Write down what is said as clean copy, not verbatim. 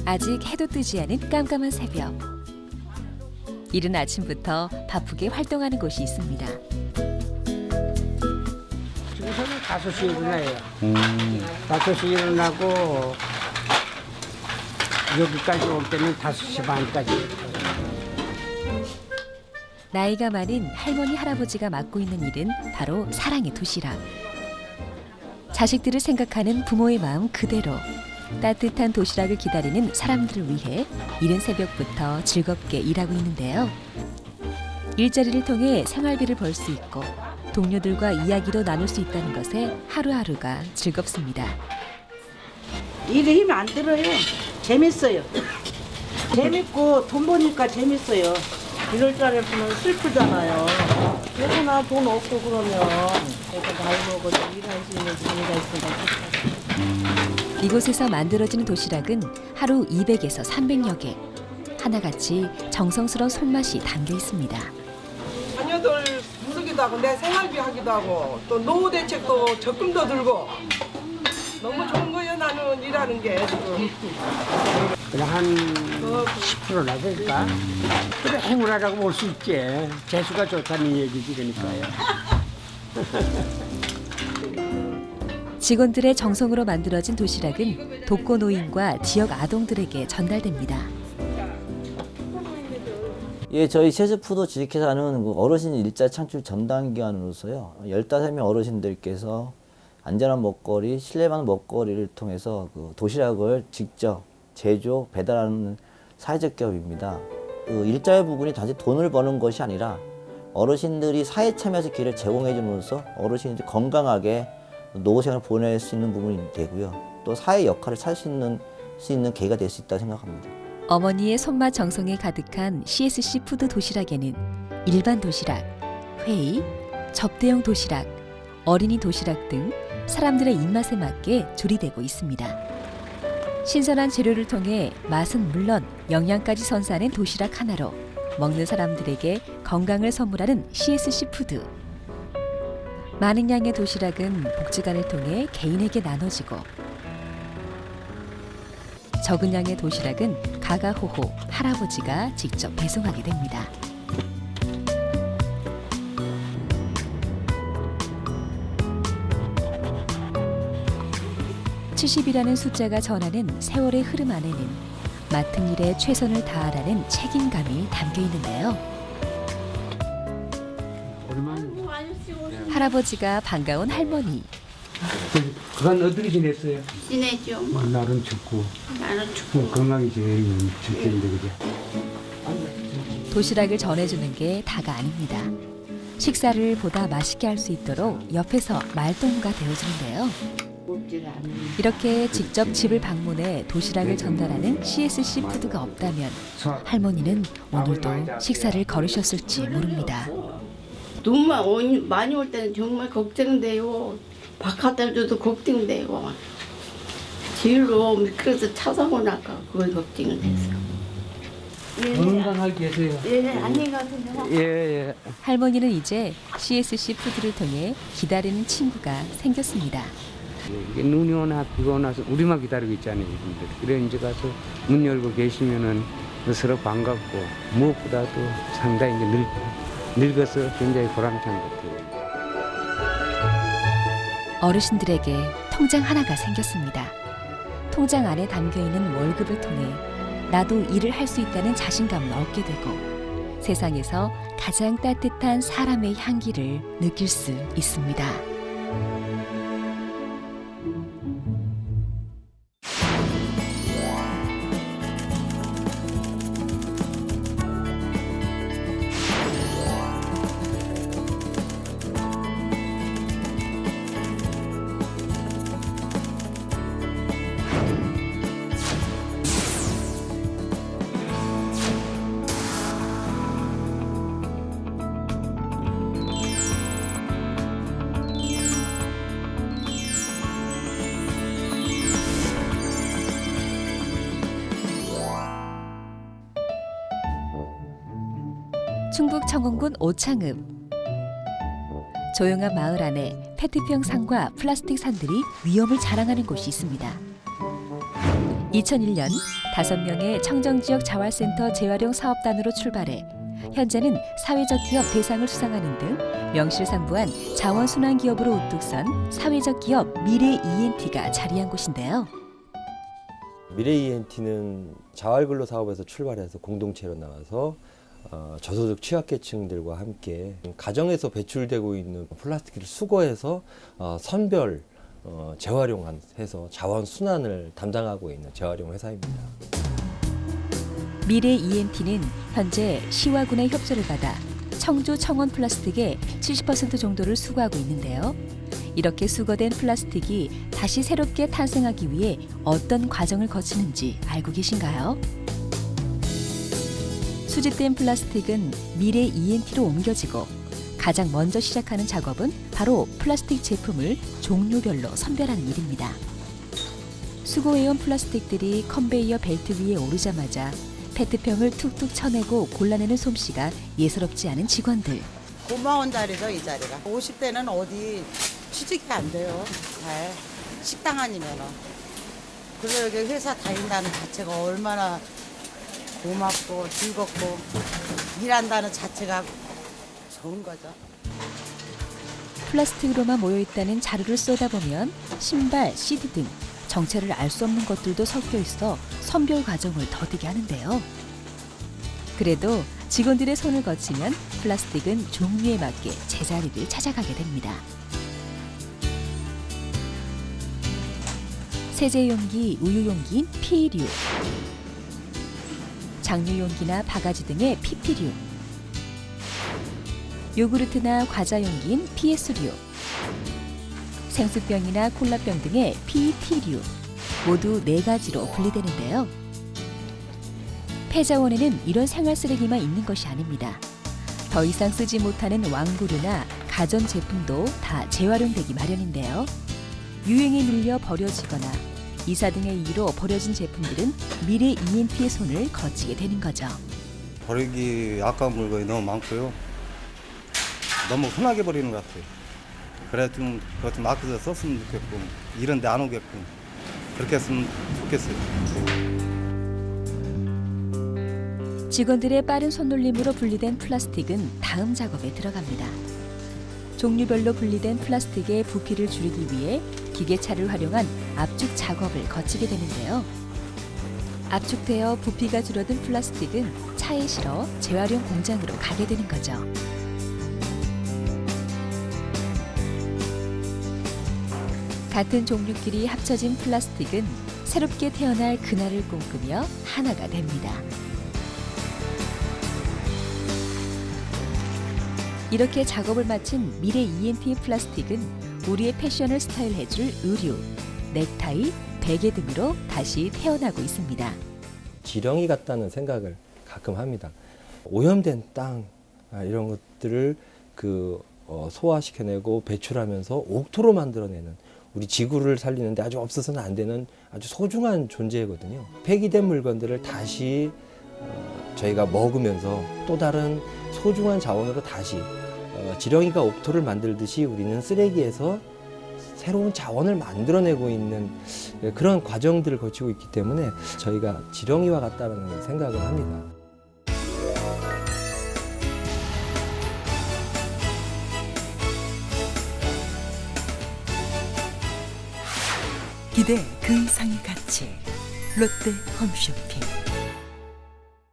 아직 해도 뜨지 않은 깜깜한 새벽. 이른 아침부터 바쁘게 활동하는 곳이 있습니다. 지금 저는 5시에 일어나요. 5시에 일어나고 여기까지 올 때는 5시 반까지. 나이가 많은 할머니 할아버지가 맡고 있는 일은 바로 사랑의 도시락. 자식들을 생각하는 부모의 마음 그대로 따뜻한 도시락을 기다리는 사람들을 위해 이른 새벽부터 즐겁게 일하고 있는데요. 일자리를 통해 생활비를 벌 수 있고 동료들과 이야기도 나눌 수 있다는 것에 하루하루가 즐겁습니다. 일에 힘 안 들어요. 재밌어요. 재밌고 돈 버니까 재밌어요. 이럴 줄 알았으면 슬프잖아요. 누구나 돈 없고 그러면 내가 나이 먹어도 일할 수 있는 재미가 있으니까 좋다. 이곳에서 만들어지는 도시락은 하루 200에서 300여 개. 하나같이 정성스러운 손맛이 담겨 있습니다. 자녀들 쓰기도 하고 내 생활비 하기도 하고 또 노후 대책도 적금도 들고 너무 좋은 거예요. 나는 일하는 게 지금. 그냥 한 10%나 될까? 그래 행운하라고 볼 수 있지. 재수가 좋다는 얘기지 그러니까요. 직원들의 정성으로 만들어진 도시락은 독거노인과 지역 아동들에게 전달됩니다. 예, 저희 세스푸드 주식회사는 어르신 일자 창출 전담 기관으로서요. 15명 어르신들께서 안전한 먹거리, 신뢰받는 먹거리를 통해서 도시락을 직접 제조, 배달하는 사회적 기업입니다. 일자의 부분이 단지 돈을 버는 것이 아니라 어르신들이 사회 참여의 기회를 제공해 줌으로써 어르신이 건강하게 노후생활을 보낼 수 있는 부분이 되고요. 또 사회 역할을 할 수 있는 계기가 될 수 있다고 생각합니다. 어머니의 손맛 정성이 가득한 CSC 푸드 도시락에는 일반 도시락, 회의, 접대용 도시락, 어린이 도시락 등 사람들의 입맛에 맞게 조리되고 있습니다. 신선한 재료를 통해 맛은 물론 영양까지 선사하는 도시락 하나로 먹는 사람들에게 건강을 선물하는 CSC 푸드. 많은 양의 도시락은 복지관을 통해 개인에게 나눠지고 적은 양의 도시락은 가가호호 할아버지가 직접 배송하게 됩니다. 70이라는 숫자가 전하는 세월의 흐름 안에는 맡은 일에 최선을 다하라는 책임감이 담겨 있는데요. 할아버지가 반가운 할머니. 그간 어떻게 지냈어요? 지내죠. 나름 춥고 나는 춥고 건강이 제일 중요한데 그죠? 도시락을 전해주는 게 다가 아닙니다. 식사를 보다 맛있게 할 수 있도록 옆에서 말동무가 되어주는데요. 먹지를 않는. 이렇게 직접 집을 방문해 도시락을 전달하는 CSC 푸드가 없다면 할머니는 오늘도 식사를 거르셨을지 모릅니다. 눈만 많이 올 때는 정말 걱정돼요. 바깥에도 걱정돼요. 뒤로 미끄러서 차 사고 나까 그걸 걱정을 해서. 건강하게 계세요. 예, 안녕히 가세요. 예. 할머니는 이제 CSC 푸드를 통해 기다리는 친구가 생겼습니다. 이게 눈이 오나 비가 오나서 우리만 기다리고 있잖아요, 이분들. 그래 이제 가서 문 열고 계시면은 서로 반갑고 무엇보다도 상당히 이제 늙어서 굉장히 보람찬 것 같아요. 어르신들에게 통장 하나가 생겼습니다. 통장 안에 담겨있는 월급을 통해 나도 일을 할 수 있다는 자신감을 얻게 되고 세상에서 가장 따뜻한 사람의 향기를 느낄 수 있습니다. 충북 청원군 오창읍. 조용한 마을 안에 페트병 산과 플라스틱 산들이 위험을 자랑하는 곳이 있습니다. 2001년 5명의 청정지역 자활센터 재활용 사업단으로 출발해 현재는 사회적 기업 대상을 수상하는 등 명실상부한 자원순환기업으로 우뚝 선 사회적 기업 미래 ENT가 자리한 곳인데요. 미래 ENT는 자활근로 사업에서 출발해서 공동체로 나와서 저소득 취약계층들과 함께 가정에서 배출되고 있는 플라스틱을 수거해서 선별 재활용해서 자원 순환을 담당하고 있는 재활용 회사입니다. 미래 ENT는 현재 시와 군의 협조를 받아 청주 청원 플라스틱의 70% 정도를 수거하고 있는데요. 이렇게 수거된 플라스틱이 다시 새롭게 탄생하기 위해 어떤 과정을 거치는지 알고 계신가요? 수집된 플라스틱은 미래 ENT로 옮겨지고 가장 먼저 시작하는 작업은 바로 플라스틱 제품을 종류별로 선별하는 일입니다. 수거해온 플라스틱들이 컨베이어 벨트 위에 오르자마자 페트병을 툭툭 쳐내고 골라내는 솜씨가 예사롭지 않은 직원들. 고마운 자리죠, 이 자리가. 50대는 어디 취직이 안 돼요. 잘 식당 아니면은. 그래서 여기 회사 다닌다는 자체가 얼마나 고맙고 즐겁고 일한다는 자체가 좋은 거죠. 플라스틱으로만 모여있다는 자루를 쏟아보면 신발, CD 등 정체를 알 수 없는 것들도 섞여 있어 선별 과정을 더디게 하는데요. 그래도 직원들의 손을 거치면 플라스틱은 종류에 맞게 제자리를 찾아가게 됩니다. 세제용기, 우유용기인 PE류, 장류용기나 바가지 등의 PP류, 요구르트나 과자용기인 PS류, 생수병이나 콜라병 등의 PET류 모두 4가지로 분리되는데요. 폐자원에는 이런 생활 쓰레기만 있는 것이 아닙니다. 더 이상 쓰지 못하는 왕구류나 가전제품도 다 재활용되기 마련인데요. 유행에 밀려 버려지거나 이사 등의 이유로 버려진 제품들은 미래 ENT의 손을 거치게 되는 거죠. 버리기 아까운 물건이 너무 많고요. 너무 흔하게 버리는 것 같아요. 그래 좀 그거 좀 아껴서 썼으면 좋겠고 이런 데 안 오게끔 그렇게 했으면 좋겠어요. 직원들의 빠른 손놀림으로 분리된 플라스틱은 다음 작업에 들어갑니다. 종류별로 분리된 플라스틱의 부피를 줄이기 위해 기계차를 활용한 압축 작업을 거치게 되는데요. 압축되어 부피가 줄어든 플라스틱은 차에 실어 재활용 공장으로 가게 되는 거죠. 같은 종류끼리 합쳐진 플라스틱은 새롭게 태어날 그날을 꿈꾸며 하나가 됩니다. 이렇게 작업을 마친 미래 ENT의 플라스틱은 우리의 패션을 스타일해줄 의류, 넥타이, 베개 등으로 다시 태어나고 있습니다. 지렁이 같다는 생각을 가끔 합니다. 오염된 땅 이런 것들을 소화시켜내고 배출하면서 옥토로 만들어내는 우리 지구를 살리는데 아주 없어서는 안 되는 아주 소중한 존재거든요. 폐기된 물건들을 다시 저희가 먹으면서 또 다른 소중한 자원으로 다시 지렁이가 옥토를 만들듯이 우리는 쓰레기에서 새로운 자원을 만들어내고 있는 그런 과정들을 거치고 있기 때문에 저희가 지렁이와 같다는 생각을 합니다. 기대 그 이상의 가치 롯데 홈쇼핑